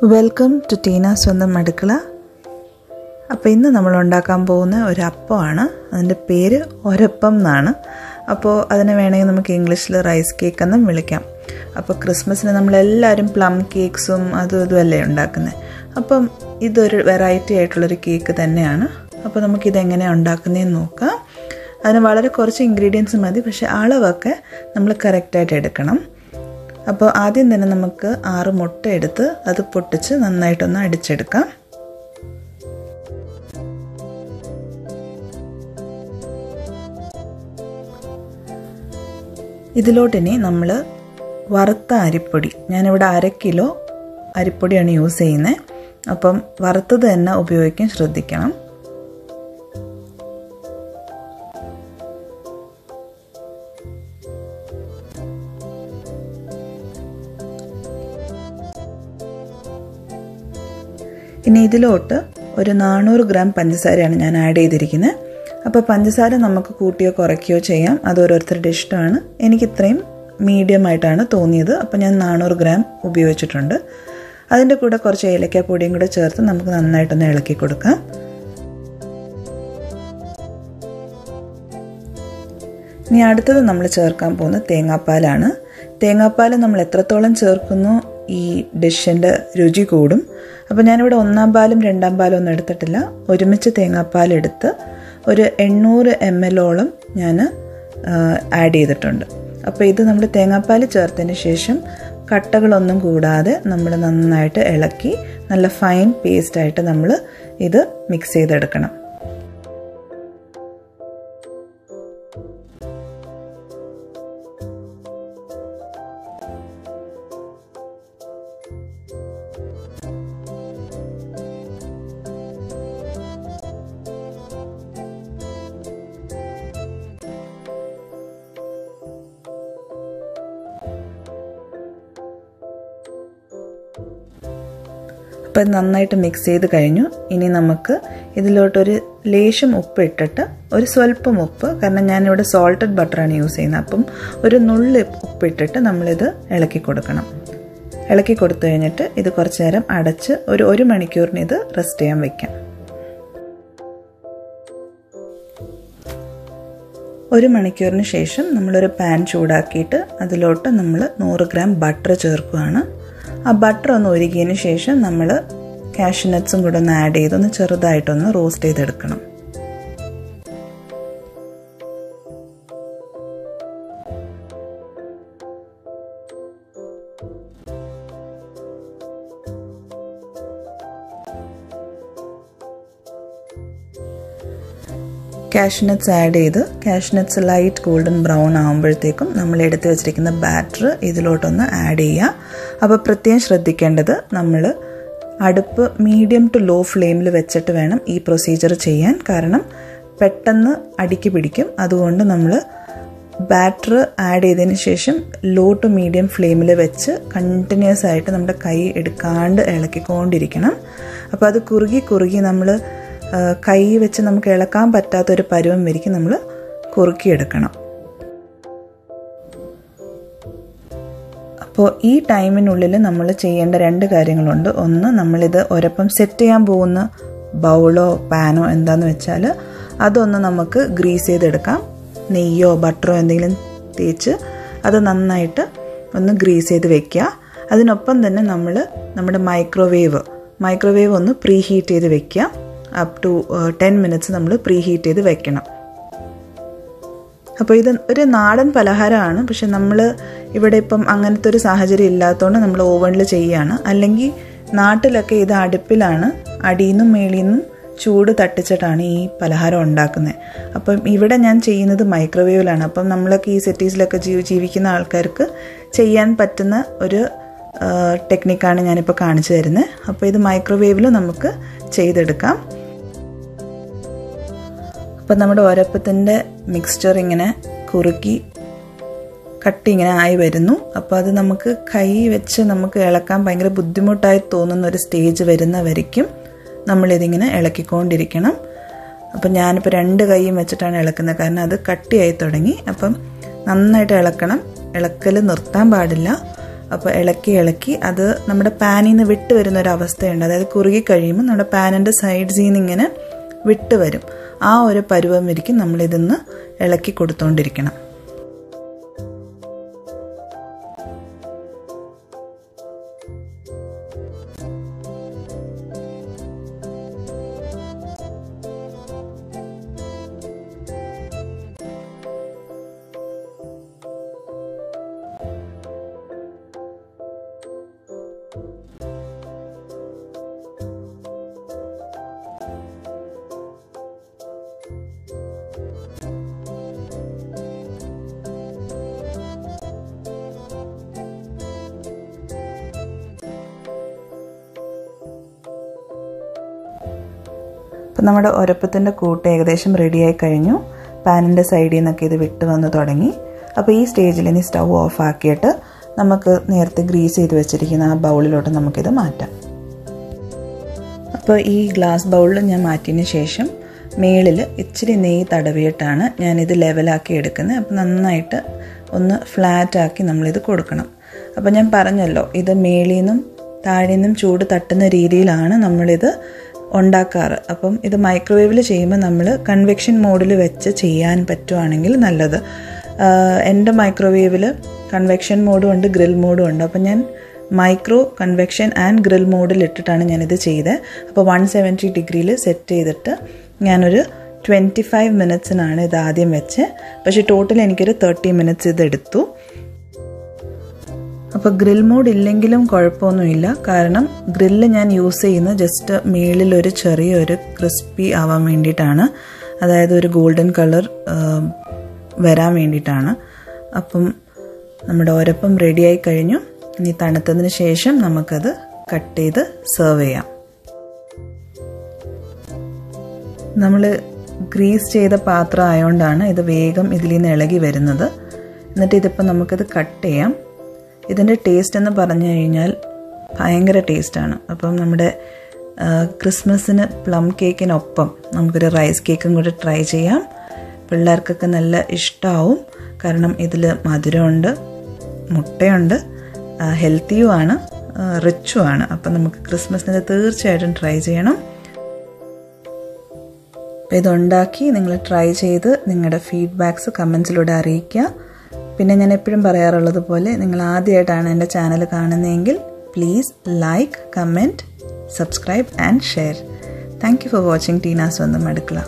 Welcome to Tina സ്വന്തം അടുക്കള. അപ്പോൾ ഇന്ന് നമ്മൾ ഉണ്ടാക്കാൻ പോകുന്ന ഒരു അപ്പമാണ്. അതിൻ്റെ പേര് ഒരപ്പം എന്നാണ്. അപ്പോൾ അതിനെ വേണമെങ്കിൽ നമുക്ക് ഇംഗ്ലീഷിൽ റൈസ് കേക്ക് എന്നും വിളിക്കാം. അപ്പോൾ ക്രിസ്മസിന് നമ്മളെല്ലാവരും പ്ലം കേക്ക്സും അതും ഇതുമല്ലേ ഉണ്ടാക്കുന്നത്. അപ്പം ഇതൊരു വെറൈറ്റി ആയിട്ടുള്ളൊരു കേക്ക് തന്നെയാണ്. അപ്പോൾ നമുക്കിതെങ്ങനെയാണ് ഉണ്ടാക്കുന്നതെന്ന് നോക്കാം. അതിന് വളരെ കുറച്ച് ഇൻഗ്രീഡിയൻസ് മതി, പക്ഷേ അളവൊക്കെ നമ്മൾ കറക്റ്റായിട്ട് എടുക്കണം. അപ്പോൾ ആദ്യം തന്നെ നമുക്ക് 6 മുട്ട എടുത്ത് അത് പൊട്ടിച്ച് നന്നായിട്ടൊന്ന് അടിച്ചെടുക്കാം. ഇതിലോട്ടിനി നമ്മൾ വറുത്ത അരിപ്പൊടി, ഞാനിവിടെ 1/2 കിലോ അരിപ്പൊടിയാണ് യൂസ് ചെയ്യുന്നത്. അപ്പം വറുത്തത് തന്നെ ഉപയോഗിക്കാൻ ശ്രദ്ധിക്കണം. ഇനി ഇതിലോട്ട് ഒരു 400 ഗ്രാം പഞ്ചസാരയാണ് ഞാൻ ആഡ് ചെയ്തിരിക്കുന്നത്. അപ്പോൾ പഞ്ചസാര നമുക്ക് കൂട്ടിയോ കുറയ്ക്കുകയോ ചെയ്യാം, അത് ഓരോരുത്തരുടെ ഇഷ്ടമാണ്. എനിക്ക് ഇത്രയും മീഡിയം ആയിട്ടാണ് തോന്നിയത്, അപ്പോൾ ഞാൻ 400 ഗ്രാം ഉപയോഗിച്ചിട്ടുണ്ട്. അതിൻ്റെ കൂടെ കുറച്ച് ഏലക്കാപ്പൊടിയും കൂടെ ചേർത്ത് നമുക്ക് നന്നായിട്ടൊന്ന് ഇളക്കി കൊടുക്കാം. ഇനി അടുത്തത് നമ്മൾ ചേർക്കാൻ പോകുന്ന തേങ്ങാപ്പാലാണ്. തേങ്ങാപ്പാൽ നമ്മൾ എത്രത്തോളം ചേർക്കുന്നോ ഈ ഡിഷിൻ്റെ രുചി കൂടും. അപ്പോൾ ഞാനിവിടെ 1-ാം പാലും 2-ാം പാലും ഒന്നും എടുത്തിട്ടില്ല. ഒരുമിച്ച് തേങ്ങാപ്പാലെടുത്ത് ഒരു 800 ml ഞാൻ ആഡ് ചെയ്തിട്ടുണ്ട്. അപ്പോൾ ഇത് നമ്മൾ തേങ്ങാപ്പാൽ ചേർത്തതിന് ശേഷം കട്ടകളൊന്നും കൂടാതെ നമ്മൾ നന്നായിട്ട് ഇളക്കി നല്ല ഫൈൻ പേസ്റ്റായിട്ട് നമ്മൾ ഇത് മിക്സ് ചെയ്തെടുക്കണം. അപ്പം നന്നായിട്ട് മിക്സ് ചെയ്ത് കഴിഞ്ഞു. ഇനി നമുക്ക് ഇതിലോട്ടൊരു ലേശം ഉപ്പ് ഇട്ടിട്ട്, ഒരു സ്വല്പം ഉപ്പ്, കാരണം ഞാനിവിടെ സോൾട്ടഡ് ബട്ടറാണ് യൂസ് ചെയ്യുന്നത്, അപ്പം ഒരു നുള്ളി ഉപ്പിട്ടിട്ട് നമ്മളിത് ഇളക്കി കൊടുക്കണം. ഇളക്കി കൊടുത്തു കഴിഞ്ഞിട്ട് ഇത് കുറച്ച് നേരം അടച്ച് ഒരു 1 മണിക്കൂറിന് ഇത് റെസ്റ്റ് ചെയ്യാൻ വയ്ക്കാം. 1 മണിക്കൂറിന് ശേഷം നമ്മളൊരു പാൻ ചൂടാക്കിയിട്ട് അതിലോട്ട് നമ്മൾ 100 ഗ്രാം ബട്ടർ ചേർക്കുകയാണ്. ആ ബട്ടർ ഒന്ന് ഉരുകിയതിന് ശേഷം നമ്മൾ കാഷ്യൂ നട്ട്സും കൂടെ ഒന്ന് ആഡ് ചെയ്തൊന്ന് ചെറുതായിട്ടൊന്ന് റോസ്റ്റ് ചെയ്തെടുക്കണം. കാഷ്യൂ നട്ട്സ് ആഡ് ചെയ്ത് cashew nuts light golden brown ആകുമ്പോഴത്തേക്കും നമ്മൾ എടുത്ത് വെച്ചിരിക്കുന്ന ബാറ്റർ ഇതിലോട്ടൊന്ന് ആഡ് ചെയ്യുക. അപ്പോൾ പ്രത്യേകം ശ്രദ്ധിക്കേണ്ടത്, നമ്മൾ അടുപ്പ് മീഡിയം ടു ലോ ഫ്ലെയിമിൽ വെച്ചിട്ട് വേണം ഈ പ്രൊസീജിയർ ചെയ്യാൻ. കാരണം പെട്ടെന്ന് അടിക്ക് പിടിക്കും. അതുകൊണ്ട് നമ്മൾ ബാറ്റർ ആഡ് ചെയ്തതിന് ശേഷം ലോ ടു മീഡിയം ഫ്ലെയിമിൽ വെച്ച് കണ്ടിന്യൂസ് ആയിട്ട് നമ്മുടെ കൈ എടുക്കാണ്ട് ഇളക്കിക്കൊണ്ടിരിക്കണം. അപ്പോൾ അത് കുറുകി നമ്മൾ കൈ വെച്ച് നമുക്ക് ഇളക്കാൻ പറ്റാത്തൊരു പരുവം വരിക്കും നമ്മൾ കുറുക്കിയെടുക്കണം. അപ്പോൾ ഈ ടൈമിനുള്ളിൽ നമ്മൾ ചെയ്യേണ്ട 2 കാര്യങ്ങളുണ്ട്. ഒന്ന്, നമ്മളിത് ഒരപ്പം സെറ്റ് ചെയ്യാൻ പോകുന്ന ബൗളോ പാനോ എന്താണെന്ന് വെച്ചാൽ അതൊന്ന് നമുക്ക് ഗ്രീസ് ചെയ്തെടുക്കാം. നെയ്യോ ബട്ടറോ എന്തെങ്കിലും തേച്ച് അത് നന്നായിട്ട് ഒന്ന് ഗ്രീസ് ചെയ്ത് വെക്കുക. അതിനൊപ്പം തന്നെ നമ്മൾ നമ്മുടെ മൈക്രോവേവ് ഒന്ന് പ്രീ ഹീറ്റ് ചെയ്ത് വെക്കുക. അപ് ടു 10 മിനിറ്റ്സ് നമ്മൾ പ്രീ ഹീറ്റ് ചെയ്ത് വെക്കണം. അപ്പോൾ ഇത് ഒരു നാടൻ പലഹാരമാണ്, പക്ഷെ നമ്മൾ ഇവിടെ ഇപ്പം അങ്ങനത്തെ ഒരു സാഹചര്യം ഇല്ലാത്തതുകൊണ്ട് നമ്മൾ ഓവനിൽ ചെയ്യുകയാണ്. അല്ലെങ്കിൽ നാട്ടിലൊക്കെ ഇത് അടുപ്പിലാണ്, അടിയിൽ നിന്നും മേളിൽ നിന്നും ചൂട് തട്ടിച്ചിട്ടാണ് ഈ പലഹാരം ഉണ്ടാക്കുന്നത്. അപ്പം ഇവിടെ ഞാൻ ചെയ്യുന്നത് മൈക്രോവേവിലാണ്. അപ്പം നമ്മളൊക്കെ ഈ സിറ്റീസിലൊക്കെ ജീവിക്കുന്ന ആൾക്കാർക്ക് ചെയ്യാൻ പറ്റുന്ന ഒരു ടെക്നിക്കാണ് ഞാനിപ്പോൾ കാണിച്ചു തരുന്നത്. അപ്പോൾ ഇത് മൈക്രോവേവിൽ നമുക്ക് ചെയ്തെടുക്കാം. അപ്പം നമ്മുടെ ഒരപ്പത്തിൻ്റെ മിക്സ്ചർ ഇങ്ങനെ കുറുക്കി കട്ടി ഇങ്ങനെ ആയി വരുന്നു. അപ്പോൾ അത് നമുക്ക് കൈ വെച്ച് നമുക്ക് ഇളക്കാൻ ഭയങ്കര ബുദ്ധിമുട്ടായി തോന്നുന്ന ഒരു സ്റ്റേജ് വരുന്ന വരയ്ക്കും നമ്മളിതിങ്ങനെ ഇളക്കിക്കൊണ്ടിരിക്കണം. അപ്പം ഞാനിപ്പോൾ 2 കൈയും വെച്ചിട്ടാണ് ഇളക്കുന്നത്, കാരണം അത് കട്ടിയായി തുടങ്ങി. അപ്പം നന്നായിട്ട് ഇളക്കണം, ഇളക്കൽ നിർത്താൻ പാടില്ല. അപ്പോൾ ഇളക്കി അത് നമ്മുടെ പാനിൽ നിന്ന് വിട്ട് വരുന്ന ഒരു അവസ്ഥയുണ്ട്. അതായത് കുറുകി കഴിയുമ്പോൾ നമ്മുടെ പാനിൻ്റെ സൈഡ്സിൽ നിന്ന് ഇങ്ങനെ വിട്ട് വരും. ആ ഒരു പരുവം വരിക്കും നമ്മളിതൊന്ന് ഇളക്കി കൊടുത്തുകൊണ്ടിരിക്കണം. അപ്പോൾ നമ്മുടെ ഒരപ്പത്തിൻ്റെ കൂട്ട് ഏകദേശം റെഡിയായി കഴിഞ്ഞു. പാനിൻ്റെ സൈഡിൽ നിന്നൊക്കെ ഇത് വിട്ട് വന്ന് തുടങ്ങി. അപ്പോൾ ഈ സ്റ്റേജിൽ ഇനി സ്റ്റൗ ഓഫ് ആക്കിയിട്ട് നമുക്ക് നേരത്തെ ഗ്രീസ് ചെയ്ത് വെച്ചിരിക്കുന്ന ആ ബൗളിലോട്ട് നമുക്കിത് മാറ്റാം. അപ്പോൾ ഈ ഗ്ലാസ് ബൗളിൽ ഞാൻ മാറ്റിയതിന് ശേഷം മേളിൽ ഇച്ചിരി നെയ്യ് തടവിയിട്ടാണ് ഞാനിത് ലെവലാക്കി എടുക്കുന്നത്. അപ്പോൾ നന്നായിട്ട് ഒന്ന് ഫ്ലാറ്റാക്കി നമ്മളിത് കൊടുക്കണം. അപ്പോൾ ഞാൻ പറഞ്ഞല്ലോ, ഇത് മേളിൽ നിന്നും താഴെ നിന്നും ചൂട് തട്ടുന്ന രീതിയിലാണ് നമ്മളിത് ഉണ്ടാക്കാറ്. അപ്പം ഇത് മൈക്രോവേവിൽ ചെയ്യുമ്പോൾ നമ്മൾ കൺവെക്ഷൻ മോഡിൽ വെച്ച് ചെയ്യാൻ പറ്റുവാണെങ്കിൽ നല്ലത്. എൻ്റെ മൈക്രോവേവിൽ കൺവെക്ഷൻ മോഡും ഉണ്ട്, ഗ്രിൽ മോഡും ഉണ്ട്. അപ്പം ഞാൻ മൈക്രോ, കൺവെക്ഷൻ ആൻഡ് ഗ്രിൽ മോഡിൽ ഇട്ടിട്ടാണ് ഞാനിത് ചെയ്തത്. അപ്പോൾ 170 ഡിഗ്രിയിൽ സെറ്റ് ചെയ്തിട്ട് ഞാനൊരു 25 മിനിറ്റ്സിനാണ് ഇത് ആദ്യം വെച്ചത്. പക്ഷേ ടോട്ടൽ എനിക്കൊരു 30 മിനിറ്റ്സ് ഇത് എടുത്തു. അപ്പോൾ ഗ്രിൽ മോഡ് ഇല്ലെങ്കിലും കുഴപ്പമൊന്നുമില്ല. കാരണം ഗ്രില്ല് ഞാൻ യൂസ് ചെയ്യുന്നത് ജസ്റ്റ് മേളിലൊരു ചെറിയൊരു ക്രിസ്പി ആവാൻ വേണ്ടിയിട്ടാണ്. അതായത് ഒരു ഗോൾഡൻ കളർ വരാൻ വേണ്ടിയിട്ടാണ്. അപ്പം നമ്മുടെ ഒരപ്പം റെഡിയായി കഴിഞ്ഞു. ഇനി തണുത്തതിന് ശേഷം നമുക്കത് കട്ട് ചെയ്ത് സെർവ് ചെയ്യാം. നമ്മൾ ഗ്രീസ് ചെയ്ത പാത്രം ആയതുകൊണ്ടാണ് ഇത് വേഗം ഇതിൽ നിന്ന് ഇളകി വരുന്നത്. എന്നിട്ട് ഇതിപ്പോൾ നമുക്കത് കട്ട് ചെയ്യാം. ഇതിൻ്റെ ടേസ്റ്റ് എന്ന് പറഞ്ഞു കഴിഞ്ഞാൽ ഭയങ്കര ടേസ്റ്റാണ്. അപ്പം നമ്മുടെ ക്രിസ്മസിന് പ്ലം കേക്കിനൊപ്പം നമുക്കൊരു റൈസ് കേക്കും കൂടി ട്രൈ ചെയ്യാം. പിള്ളേർക്കൊക്കെ നല്ല ഇഷ്ടമാവും. കാരണം ഇതിൽ മധുരമുണ്ട്, മുട്ടയുണ്ട്, ഹെൽത്തിയുമാണ്, റിച്ചുമാണ്. അപ്പം നമുക്ക് ക്രിസ്മസിന് തീർച്ചയായിട്ടും ട്രൈ ചെയ്യണം. അപ്പോൾ ഇതുണ്ടാക്കി നിങ്ങൾ ട്രൈ ചെയ്ത് നിങ്ങളുടെ ഫീഡ്ബാക്ക്സ് കമൻസിലൂടെ അറിയിക്കുക. പിന്നെ ഞാൻ എപ്പോഴും പറയാറുള്ളത് പോലെ നിങ്ങൾ ആദ്യമായിട്ടാണ് എൻ്റെ ചാനൽ കാണുന്നതെങ്കിൽ please like, comment, subscribe and share. Thank you for watching Teena's സ്വന്തം അടുക്കള.